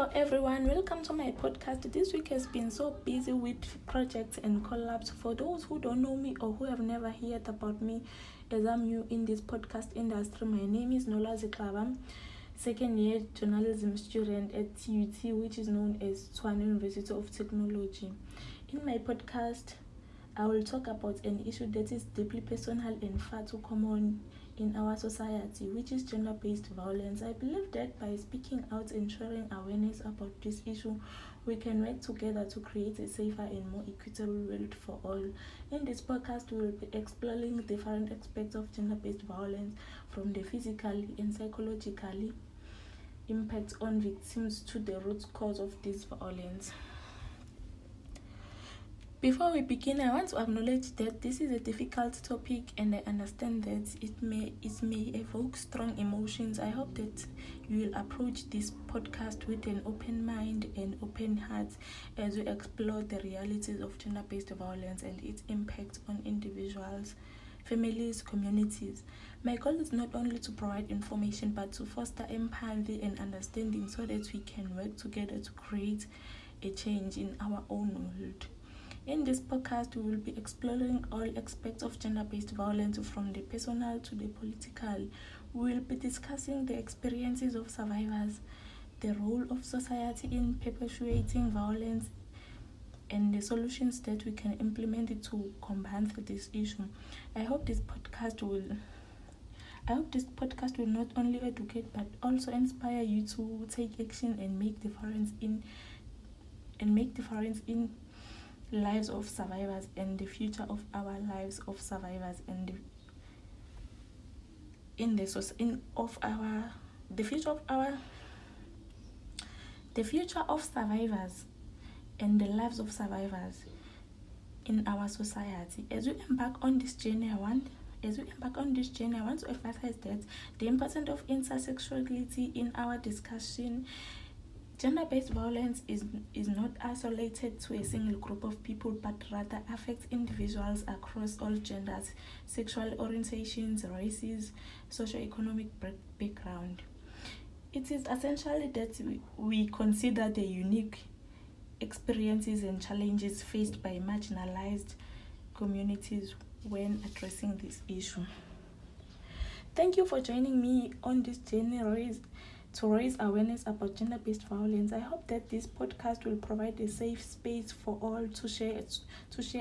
Hello everyone, welcome to my podcast. This week has been so busy with projects and collabs. For those who don't know me or who have never heard about me, as I'm new in this podcast industry, my name is Nola Ziklava, second year journalism student at TUT, which is known as Tshwane University of Technology. In my podcast, I will talk about an issue that is deeply personal and far too common in our society, which is gender-based violence. I believe that by speaking out and sharing awareness about this issue, we can work together to create a safer and more equitable world for all. In this podcast, we will be exploring different aspects of gender-based violence, from the physical and psychological impact on victims to the root cause of this violence. Before we begin, I want to acknowledge that this is a difficult topic and I understand that it may evoke strong emotions. I hope that you will approach this podcast with an open mind and open heart as we explore the realities of gender-based violence and its impact on individuals, families, communities. My goal is not only to provide information but to foster empathy and understanding so that we can work together to create a change in our own world. In this podcast, we will be exploring all aspects of gender-based violence, from the personal to the political. We will be discussing the experiences of survivors, the role of society in perpetuating violence, and the solutions that we can implement to combat this issue. I hope this podcast will not only educate but also inspire you to take action and make difference in lives of survivors and the future of our lives of survivors and the future of survivors and the lives of survivors in our society. As we embark on this journey, I want to emphasize that the importance of intersectionality in our discussion. Gender-based violence is not isolated to a single group of people, but rather affects individuals across all genders, sexual orientations, races, socioeconomic background. It is essential that we consider the unique experiences and challenges faced by marginalized communities when addressing this issue. Thank you for joining me on this journey to raise awareness about gender-based violence. I hope that this podcast will provide a safe space for all to share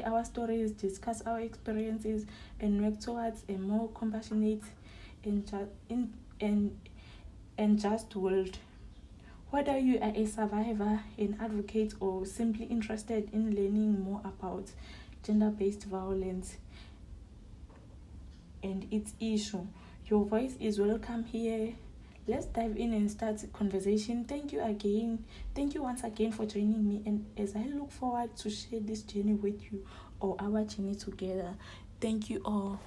our stories, discuss our experiences, and work towards a more compassionate and just world. Whether you are a survivor, an advocate, or simply interested in learning more about gender-based violence and its issue, your voice is welcome here. Let's dive in and start the conversation. Thank you once again for joining me, and as I look forward to share this journey with you or our journey together. Thank you all.